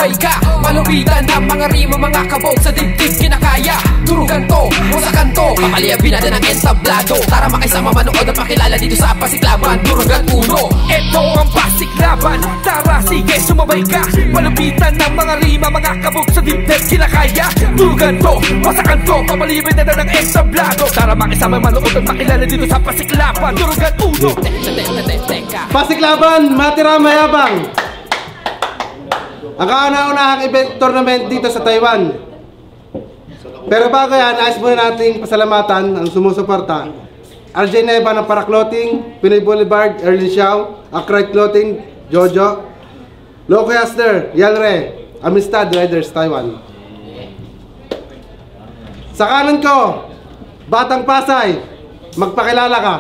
sumabay ka. Malupitan ang mga rima, mga kabog sa dibdib kinakaya. Durugan to, wasakan to, papaliyabin natin ang entablado. Tara makisama manood at makilala dito sa Pasiklaban. Durugan uno, ito ang Pasiklaban. Tara sige sumabay ka. Malupitan ang mga rima, mga kabog sa dibdib kinakaya. Durugan to, wasakan to, papaliyabin natin ang entablado. Tara makisama manood at makilala dito sa Pasiklaban. Durugan uno. Pasiklaban, matira mayabang. Ang kauna-unahang event tournament dito sa Taiwan. Pero bago yan, nais muna nating pasalamatan ang sumusuporta. RJ Neva ng Para Clothing, Pinoy Boulevard, Erlin Xiao, Akrite Clothing, Jojo, Loco Hustler, Yalre, Amistad Riders, Taiwan. Sa kanan ko, Batang Pasay, magpakilala ka.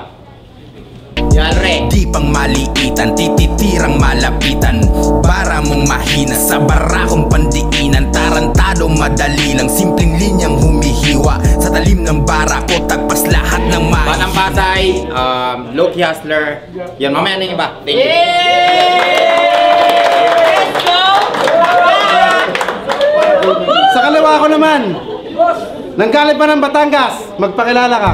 Yalre. Di pang maliitan, tititirang malapitan. Para mong mahina sa barakong pandiinan. Tarantado madali lang, simpleng linyang humihiwa. Sa talim ng bara ko, tagpas lahat ng mahihina. Batang Pasay, Loco Hustler. Yan, mamaya na yung iba. Thank you. Let's go! Sa kaliwa ko naman, nanggaling pa ng Batangas, magpakilala ka.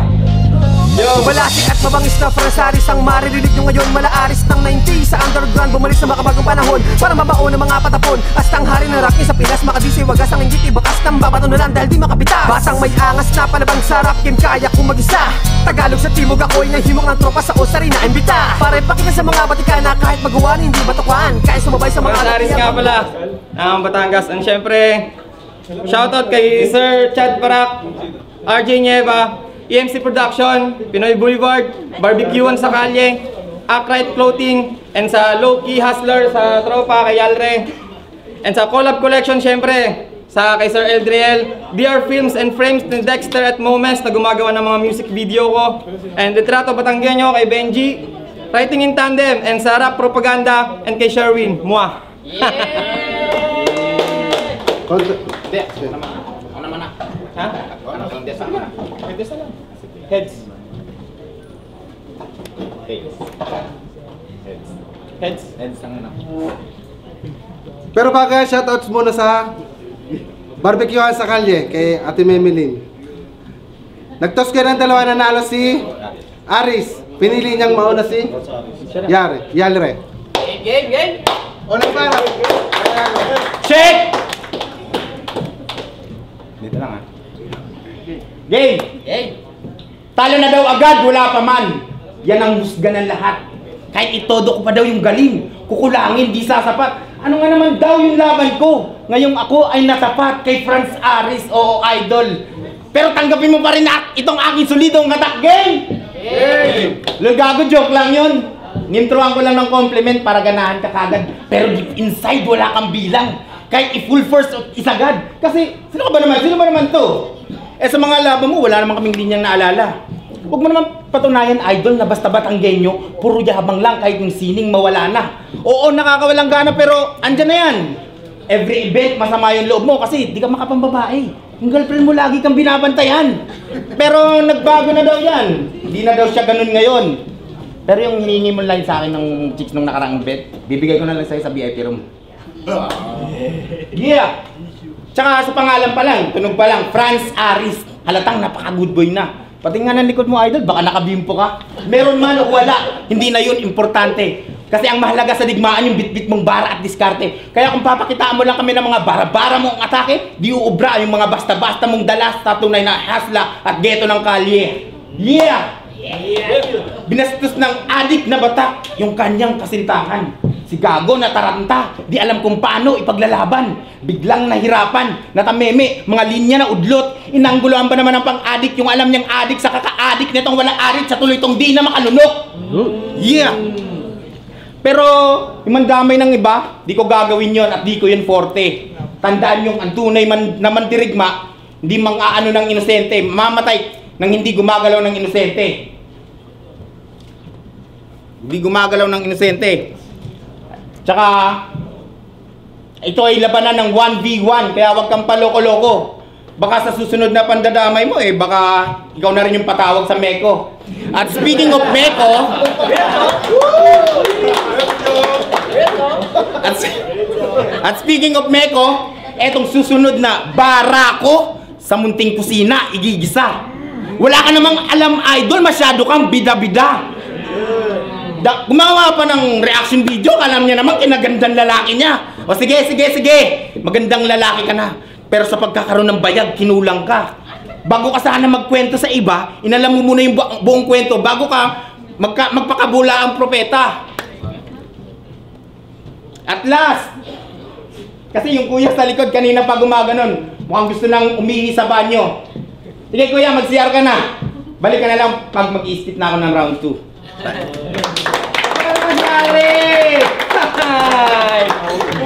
Malasik at mabangis na frasaris ang maririnig nyo ngayon. Malaaris ng 90 sa underground, bumalis na makabagong panahon para mabaon ng mga patapon. Hasta ang hari ng rock niya sa Pinas, makadisi wagas ang inggit, ibakas ng babato na lang dahil di makapitas. Basang may angas na palabang sa rap game, kaya kong mag-isa. Tagalog sa timog ako'y nahimok ng tropa sa osari na imbita. Para ipakita sa mga batika na kahit magawa hindi batukan, kaya sumabay sa mga Frasaris nga pala ng Batangas. And syempre, shoutout kay Sir Chad Parak, RJ Neva, EMC Production, Pinoy Boulevard, Barbecuean sa Kalye, Akrite Clothing, and sa Loco Hustler sa tropa kay Yalre. And sa Collab Collection syempre, sa kay Sir Eldriel, BR Films and Frames ni Dexter at Moments na gumagawa ng mga music video ko. And Litrato Batanggenyo kay Benji, Writing in Tandem, and sa Rap Propaganda, and kay Sherwin, Mwah! Ha? Heads. Heads ang ano. Pero bago yan, shoutouts muna sa Barbecuean sa Kalye, kay Ate Memilin. Nagtos kayo ng dalawa, nanalo si Aris. Pinili niyang mauna si Yalre. Game! Unang para. Check! Dito lang ha. Game! Talo na daw agad, wala pa man. Yan ang husga ng lahat. Kahit itodo ko pa daw yung galing, kukulangin, di sasapat. Ano nga naman daw yung laban ko? Ngayong ako ay natapat kay Franz Aris, oo idol. Pero tanggapin mo pa rin itong aking solidong hatak. Game! Gago, joke lang yun. Nintroan ko lang ng compliment para ganahan ka kagad. Pero deep inside, wala kang bilang. Kahit i-full force isagad. Kasi, sino ba naman to? Sa mga laban mo, wala naman kaming linyang naalala. Huwag mo naman patunayan, idol, na basta Batanggenyo, puro yabang lang kahit yung sining mawala na. Oo, nakakawalang gana pero andyan na yan. Every event, masama yung loob mo kasi di ka makapambabae. Yung girlfriend mo lagi kang binabantayan. Pero nagbago na daw yan. Hindi na daw siya ganun ngayon. Pero yung hinihingi mo line sa akin ng chicks nung nakaraang bet, bibigay ko na lang sa'yo sa VIP room. Yeah! Tsaka sa pangalan pa lang, tunog pa lang, Franz Aris. Halatang napaka-good boy na. Pati nga ng likod mo, idol, baka nakabimpo ka. Meron man o wala, hindi na yun importante. Kasi ang mahalaga sa digmaan yung bitbit mong bara at diskarte. Kaya kung papakitaan mo lang kami ng mga bara-bara mong atake, di uubra yung mga basta-basta mong dalas sa tunay na hasla at geto ng kalye. Yeah! Binastos ng adik na bata yung kanyang kasintahan. Si Gago na taranta, di alam kung paano ipaglalaban. Biglang nahirapan, natameme, mga linya na udlot. Inangguluhan ba naman ng pang-adik yung alam niyang adik sa kaka-adik nitong walang adik sa tuloy tong di na makalunok. Yeah! Pero, yung mandamay ng iba, di ko gagawin yon at di ko yun forte. Tandaan yung ang tunay na mandirigma, hindi mang-aano ng inosente, mamatay nang hindi gumagalaw ng inosente. Hindi gumagalaw ng inosente. Tsaka, ito ay labanan ng 1v1, kaya wag kang paloko-loko. Baka sa susunod na pandadamay mo baka ikaw na rin yung patawag sa Meko. At speaking of Meko, At speaking of Meko, etong susunod na barako sa munting kusina, igigisa. Wala ka namang alam, idol, masyado kang bida-bida. Gumawa pa ng reaction video, alam niya naman kinagandang lalaki niya. O sige, magandang lalaki ka na. Pero sa pagkakaroon ng bayag, kinulang ka. Bago ka sana magkwento sa iba, inalam mo muna yung buong kwento bago ka magpakabula ang propeta. At last, kasi yung kuya sa likod kanina pa gumaganon, mukhang gusto nang umihi sa banyo. Sige kuya, mag-CR ka na. Balik ka na lang pag mag-i-spit na ako ng round 2.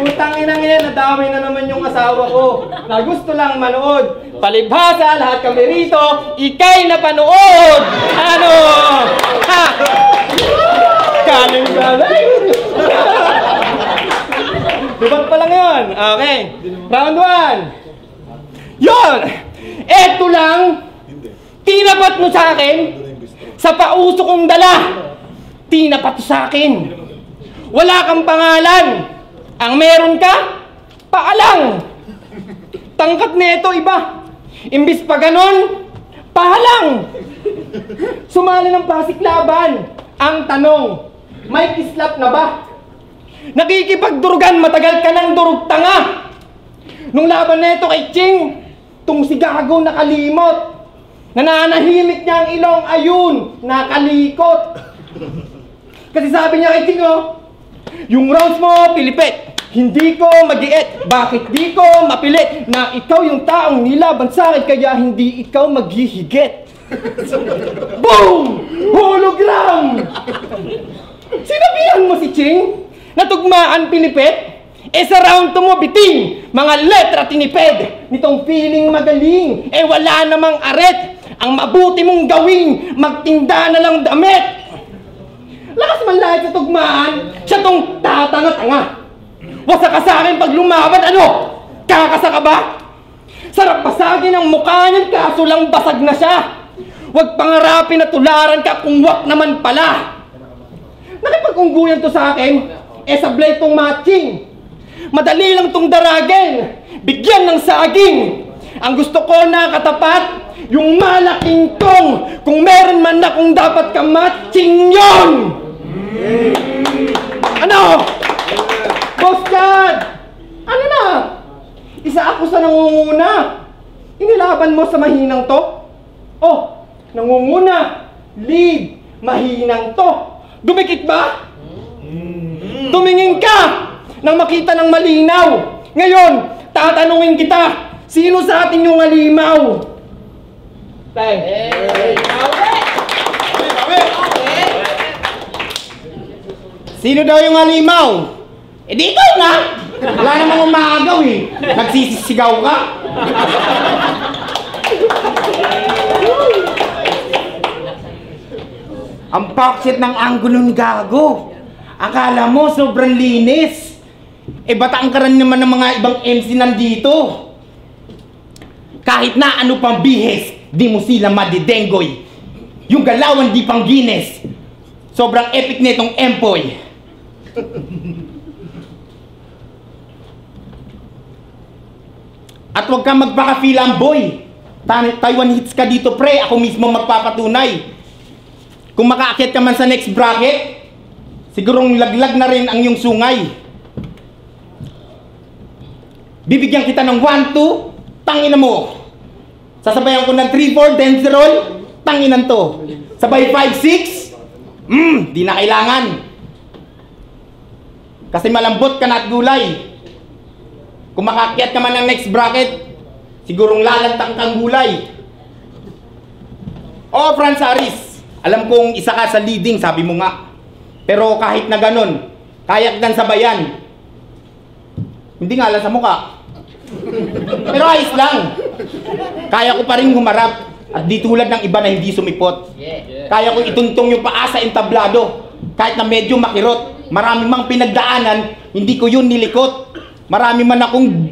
Putang inang yan, nadamay na naman yung asawa ko na gusto lang manood. Palibhasa, lahat kami rito, ikay na panood! Ano? Ha? Galing! Dibat pa lang yun. Okay. Round 1. Yun! Eto lang, tinapat mo sa akin sa pauso kong dala. Tinapat sa akin. Wala kang pangalan. Ang meron ka, paalang. Tangkat nito iba. Imbis pa ganon, pahalang. Sumali ng pasiklaban. Ang tanong, may kislap na ba? Nakikipagdurugan, matagal ka ng durug-tanga. Nung laban nito kay Ching, tung si Gago nakalimot. Nananahimik niya ang ilong, ayun, nakalikot. Kasi sabi niya kay Ching, yung rounds mo, pilipit. Hindi ko mag-iit. Bakit di ko mapilit na ikaw yung taong nilaban sa akin kaya hindi ikaw maghihigit? Boom! Hologram! Sinabihan mo si Ching na tugmaan pilipit? Sa round 2 mo biting mga letra tinipid nitong feeling magaling. Wala namang aret. Ang mabuti mong gawin, magtinda na lang damit. Lakas man lahat sa tugmaan, siya tong tatanga-tanga. Wasa ka sa akin pag lumaban, ano? Kakasa ka ba? Sarap basagin ang mukha niyan, kaso lang basag na siya. Huwag pangarapin na tularan ka kung wak naman pala. Nakipag-ungguyan to sa akin, sablay tong matching. Madali lang tong daragin, bigyan ng saging. Ang gusto ko na katapat, yung malaking tong. Kung meron man akong dapat ka matching yun. Ano? Boss Chad! Ano na? Isa ako sa nangunguna. Inilaban mo sa mahinang to? Oh, nangunguna. Lead. Mahinang to. Dumikit ba? Tumingin ka nang makita ng malinaw. Ngayon, tatanungin kita, sino sa atin yung halimaw? Tay. Sino daw yung halimaw? Di ikaw na! Wala namang umaagaw eh. Nagsisisigaw ka. Ang paksit ng anggulo ni Gago. Akala mo sobrang linis. Bataan ka rin naman ng mga ibang MC nandito. Kahit na ano pang bihes, di mo sila madidenggoy. Yung galawan di pang Guinness. Sobrang epic netong empoy. At huwag kang magpaka-filamboy. Taiwan hits ka dito pre, ako mismo magpapatunay. Kung makaakyat ka man sa next bracket, sigurong laglag na rin ang iyong sungay. Bibigyan kita ng 1-2, tangina mo. Sasabayan ko ng 3-4, dance roll, tanginan to. Sabay 5-6, di na kailangan. Kasi malambot ka na at gulay. Kung makaakyat ka man ng next bracket, sigurong lalantang kang gulay. Oh, Franz Harris, alam kong isa ka sa leading, sabi mo nga. Pero kahit na ganun, kaya kitang sabayan. Hindi nga lang sa mukha. Pero ayos lang. Kaya ko pa rin humarap. At di tulad ng iba na hindi sumipot. Kaya ko ituntong yung paa sa entablado. Kahit na medyo makirot. Marami mang pinagdaanan, hindi ko yun nilikot. Marami man akong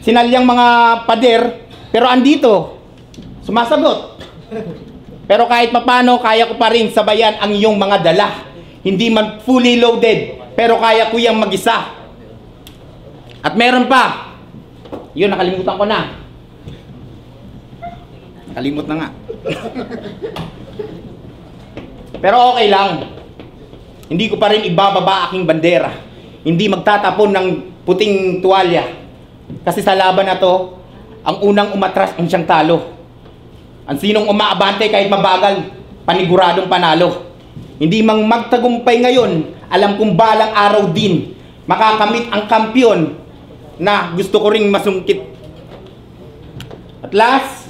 sinalyang mga pader, pero andito, sumasagot. Pero kahit papano, kaya ko pa rin sabayan ang iyong mga dala. Hindi man fully loaded, pero kaya ko yung mag-isa. At meron pa. Yun, nakalimutan ko na. Nakalimut na nga. Pero okay lang. Hindi ko pa rin ibababa aking bandera. Hindi magtatapon ng puting tuwalya. Kasi sa laban na to, ang unang umatras ang siyang talo. Ang sinong umaabante kahit mabagal, paniguradong panalo. Hindi mang magtagumpay ngayon, alam kong balang araw din, makakamit ang kampyon na gusto ko ring masungkit. At last,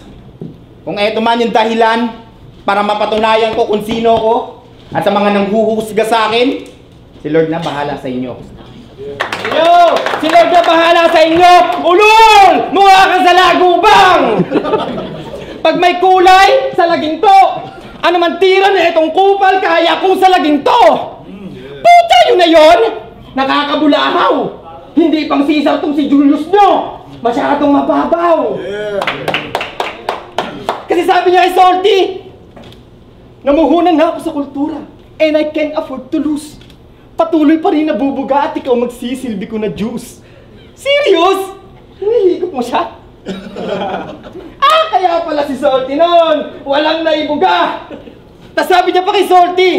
kung eto man yung dahilan para mapatunayan ko kung sino ko at sa mga nanghuhusga sa akin, si Lord na bahala sa inyo. Yo! Si Lord na bahala sa inyo! Ulol! Mukha ka sa lagubang! Pag may kulay, sa laging to! Ano man tira na itong kupal, kaya kong sa laging to! Puta yun na yun! Nakakabulahaw! Hindi pang sisaw tong si Julius nyo! Masyadong mababaw! Kasi sabi niya kay Salty, namuhunan na ako sa kultura, and I can't afford to lose. Patuloy pa rin nabubuga at ikaw magsisilbi ko na juice. Serious? Hinihigop mo siya? Kaya pala si Salty noon, walang naibuga. Tas sabi niya pa kay Salty,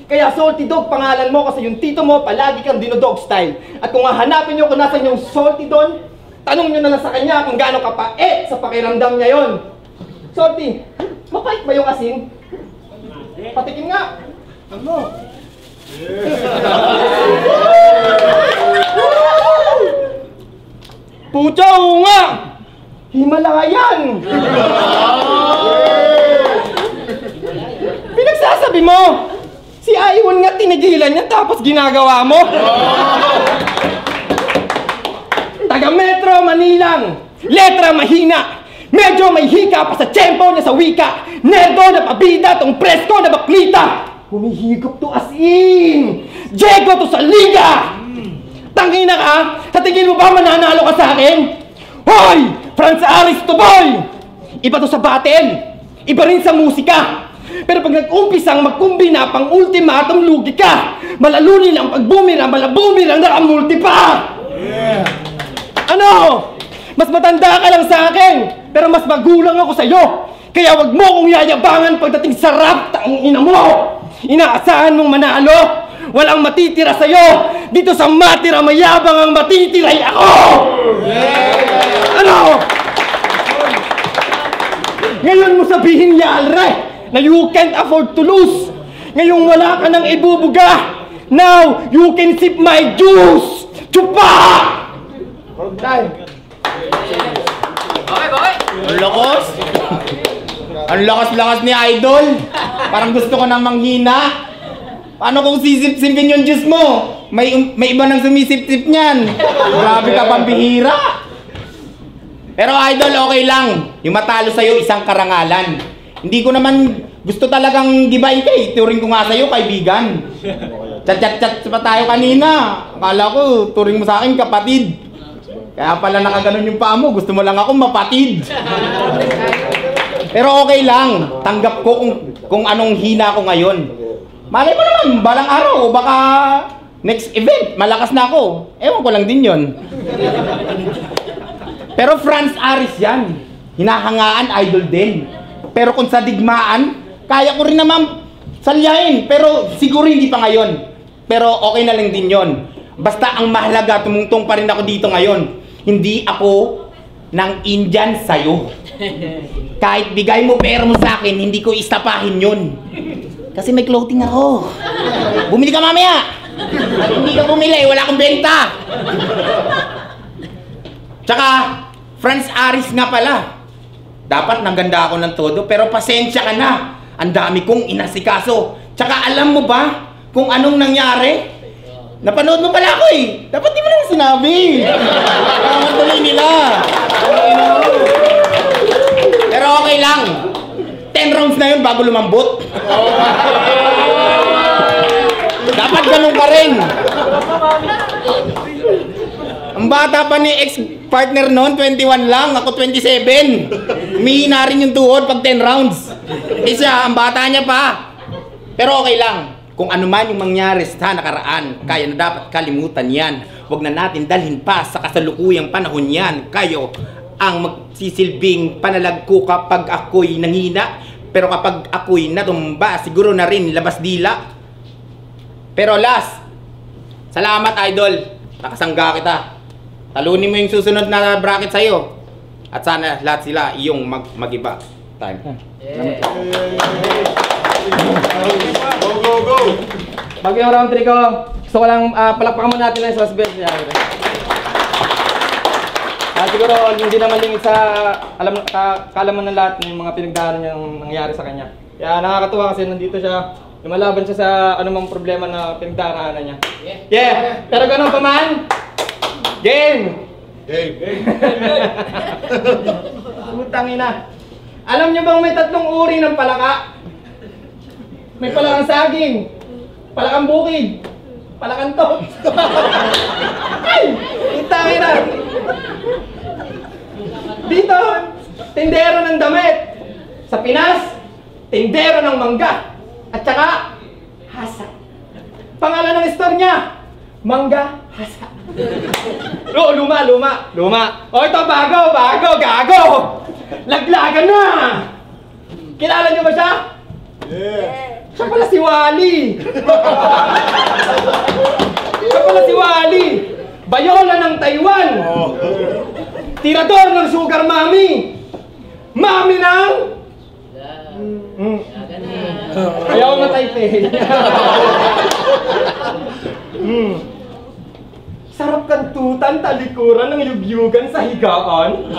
kaya Salty Dog pangalan mo kasi yung tito mo palagi kang dinodog style. At kung hahanapin niyo kung nasan yung Salty doon, tanong niyo na lang sa kanya kung gaano kapait sa pakiramdam niya yon. Salty, mapait ba yung asin? Patikim nga. Ano? Pucha, oo nga! Himalayan! Pinagsasabi mo! Si Aiwan nga tinigilan niya tapos ginagawa mo! Taga Metro Manilang! Letra mahina! Medyo may hika pa sa tiyempo niya sa wika! Nerdo na pabida tong presko na baklita! Humihigop to as in! Diego to sa liga! Tangina ka! Sa tingin mo ba mananalo ka sa akin? Hoy! Franz Aris to boy! Iba to sa battle! Iba rin sa musika! Pero pag nag-umpisang magkumbina pang ultimatum lugi ka! Malalunin ang pagbumira, malabumira na ang multi pa! Yeah. Ano? Mas matanda ka lang sa akin! Pero mas magulang ako sa'yo! Kaya wag mo kong yayabangan pagdating sa rap, tang ina mo! Inaasahan mong manalo! Walang matitira sa'yo! Dito sa matira mayabang ang matitiray ako! Yeah. Ano? Ngayon mo sabihin, Yalre, na you can't afford to lose! Ngayong wala ka nang ibubuga! Now, you can sip my juice! Chupa! Okay. Ang lakas! Ang lakas-lakas ni Idol! Parang gusto ko nang manghina! Paano kung sisip-sipin yung juice mo? May iba nang sumisip-sip niyan! Grabe ka pambihira! Pero Idol, okay lang. Yung matalo sa'yo, isang karangalan. Hindi ko naman gusto talagang gibain kay. Turing ko nga sa'yo, kaibigan. Chat-chat-chat pa tayo kanina. Akala ko, turing mo sa akin, kapatid. Kaya pala nakaganon yung paa mo. Gusto mo lang ako mapatid. Pero okay lang. Tanggap ko kung anong hina ko ngayon. Malay mo naman, balang araw, baka next event, malakas na ako. Ewan ko lang din yon. Pero Franz Aris yan. Hinahangaan, idol din. Pero kung sa digmaan, kaya ko rin naman salyain. Pero siguro hindi pa ngayon. Pero okay na lang din yon. Basta ang mahalaga, tumungtong pa rin ako dito ngayon. Hindi ako ng Indian sa'yo. Kahit bigay mo pera mo sa akin, hindi ko istapahin yun. Kasi may clothing ako. Bumili ka mamaya. Hindi ka bumili, wala akong benta. Tsaka, Franz Aris nga pala. Dapat naganda ako ng todo, pero pasensya ka na. Ang dami kong inasikaso. Tsaka alam mo ba kung anong nangyari? Napanood mo pala ako eh. Dapat di mo lang sinabi. Tuloy nila. Pero okay lang. 10 rounds na yun bago lumambot. Dapat ganun ka rin. Ang bata pa ni ex-partner noon, 21 lang. Ako 27. Umihina rin yung tuhod pag 10 rounds. Siya, ang bata niya pa. Pero okay lang. Kung ano man yung mangyari sa nakaraan, kaya na dapat kalimutan yan. Huwag na natin dalhin pa sa kasalukuyang panahon yan. Kayo ang magsisilbing panalagko kapag ako'y nangina. Pero kapag ako'y natumba, siguro na rin labas dila. Pero last, salamat idol. Nakasangga kita. Talunin mo yung susunod na bracket sa'yo. At sana lahat sila iyong mag-iba. Time. Go! Bago yung round 3 ko, gusto ko lang palakpakan muna natin ang suspect. Siguro hindi naman lingid sa kaalaman ng lahat ng mga pinagdaanan niyang nangyari sa kanya. Kaya nakakatuwa kasi nandito siya, lumalaban siya sa anumang problema na pinagdaanan niya. Yeah! Pero ganun pa man, game! Putang ina. Alam niyo bang may 3 uri ng palaka? May palakang saging, palakang bukid, palakang tot. Ay! Putang ina. Dito, tindero ng damit. Sa Pinas, tindero ng mangga. At saka, hasa. Pangalan ng store niya, Mangga Hasa. Oo, luma. O ito, bago, gago. Laglagan na. Kilala niyo ba siya? Yeah. Siya pala si Wally. Bayola ng Taiwan. Tirador ng Sugar Mami. Mami ng... Ayaw na Taipei. Sarap kantutan, talikuran ng yugyugan sa higaan.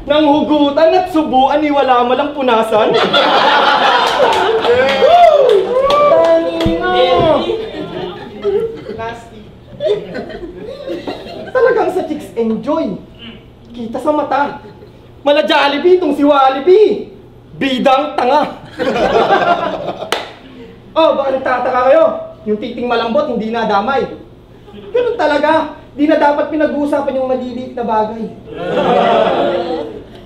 Nang hugutan at subuan ni wala malang punasan. Talagang sa chicks enjoy. Kita sa mata. Mala Jollibee itong si Walibi. Bidang tanga. Oh, baka nagtataka kayo. Yung titing malambot hindi na damay. Ganun talaga. Di na dapat pinag-uusapan yung maliliit na bagay.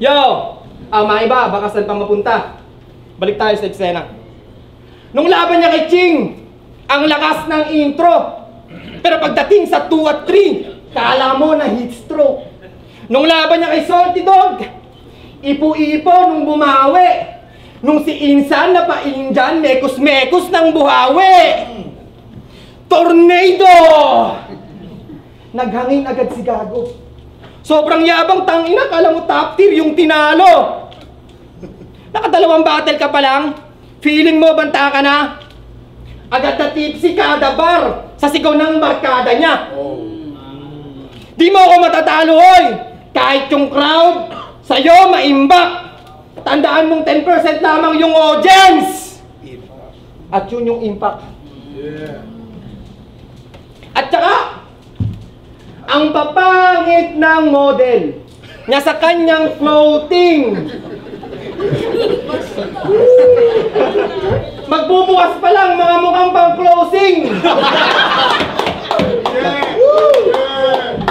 Yo! Mga iba, baka saan pa mapunta. Balik tayo sa eksena. Nung laban niya kay Ching, ang lakas ng intro. Pero pagdating sa 2 at 3, kala mo na heat stroke. Nung laban niya kay Salty Dog, ipo-ipo nung bumawi. Nung si Insan na pa-Indian, mekos-mekos ng buhawi. Tornado! Naghangin agad si Gago. Sobrang yabang, tangina, kala mo top tier yung tinalo. Nakadalawang battle ka pa lang, feeling mo banta ka na. Agad na tipsy kada bar sa sigaw ng barkada niya. Di mo ako matatalo, oy! Kahit yung crowd, sa'yo maimbak. Tandaan mong 10% lamang yung audience. At yun yung impact. At saka, ang papangit ng model niya sa kanyang floating. Magbubukas pa lang, mga mukhang pang closing.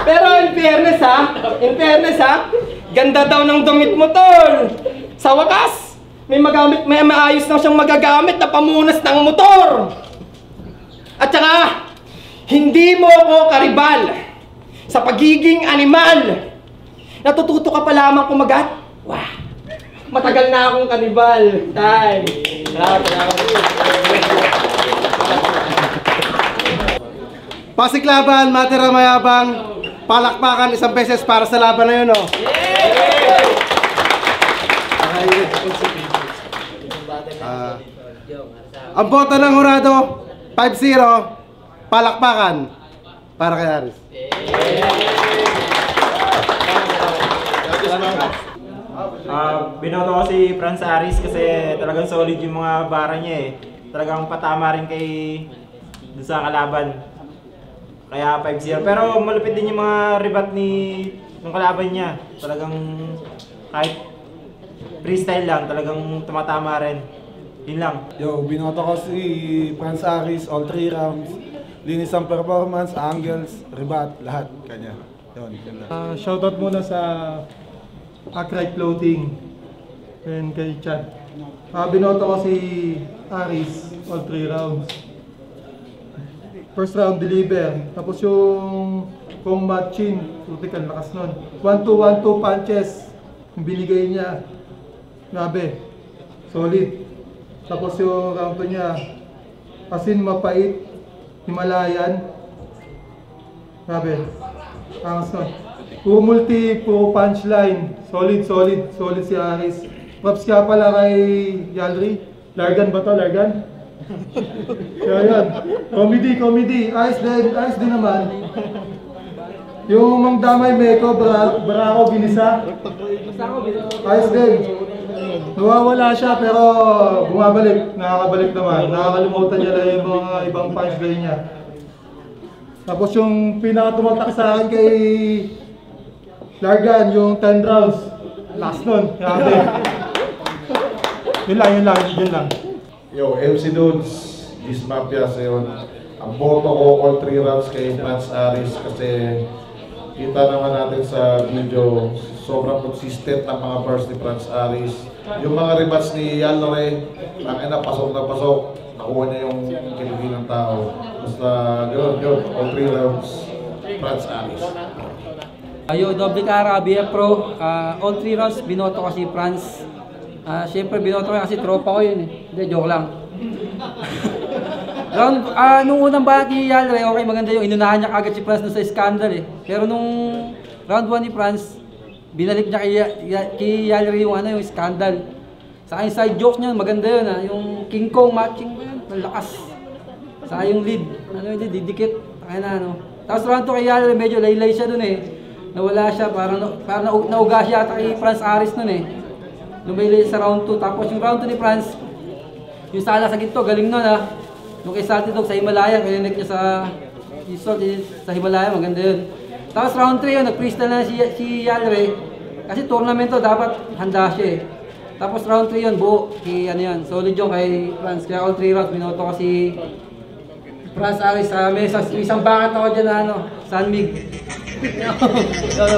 Pero in fairness ha, ganda daw ng damit mo, tol. Sa wakas, may maayos na siyang magagamit na pamunas ng motor. At saka, hindi mo ako karibal sa pagiging animal. Natututo ka pa lamang kumagat. Wah, matagal na akong kanibal. Time. Pasiklaban, matira mayabang, palakpakan isang beses para sa laban na yun, oh. Ang boto ng hurado, 5-0, palakpakan para kay Aris. Binoto ko si Franz Aris kasi talagang solid yung mga bara niya eh. Talagang patama rin kay dun sa kalaban. Kaya 5-0. Pero malupit din yung mga rebat ng kalaban niya. Talagang kahit freestyle lang, talagang tumatama rin. Yun lang. Yo, binoto ko si Franz Aris all 3 rounds. Linis ang performance, angles, rebat, lahat. Kanya. Yun, ganda. Shoutout muna sa Ackright Clothing and kay Chad. Binoto ko si Aris, all 3 rounds. First round deliver, tapos yung combat chin, critical, lakas nun. 1-2 punches, yung binigay niya, grabe, solid. Tapos yung round 2 niya, asin, mapait, Himalayan, grabe, angas nun. Puro multi, puro punchline, solid si Aris. Props ka pala kay Yalri. Largan ba to? Largan? Kaya yan. Comedy. Ayos din naman. Yung Mang Damay Meko, Barako, Ginisa. Ayos din. Nawawala siya pero bumabalik. Nakakabalik naman. Nakakalimutan niya lang yung mga ibang punchline niya. Tapos yung pinakatumatak sa akin kay Largan, yung 10 rounds. Last nun. Grabe. Yun lang. Yo, MC Dudes, Gis Mafia sa'yo. Ang boto ko, all 3 rounds kay Franz Aris kasi kita naman natin sa video, sobrang consistent ang mga bars ni Franz Aris. Yung mga rematch ni Yalre, pasok na pasok, nakuha niya yung kiligin ng tao. Basta yun, all 3 rounds, Franz Aris. Yo, doble cara, BF Pro, all 3 rounds, binoto ko si Franz. Siyempre binoto ko kasi tropa ko yun eh. Hindi, joke lang. Nung unang balat ni Yalre, okay, maganda yung inunahan niya kagad si Franz sa scandal eh. Pero nung round 1 ni Franz, binalik niya kay Yalre yung scandal. Sa akin side joke niya, maganda yun yung King Kong matching ba yun? Malakas. Sa yung lead, didikit. Tapos round 2 kay Yalre, medyo laylay siya dun eh. Nawala siya, parang nauga siya ata kay Franz Aris nun eh. Lumaylay sa round 2, tapos yung round 2 ni Franz, yung sala sa ginto, galing nun ah. Nung kay Salty Dog sa Himalaya, kalinik niya sa Himalaya, maganda yun. Tapos round 3 yun, nag-freestyle na si Yalre, kasi tournament to, dapat handa siya eh. Tapos round 3 yun, buo, solid yun kay Franz, kaya all 3 rounds, binoto ko si Franz Aris, may isang bakat ako dyan na San Mig. Okay.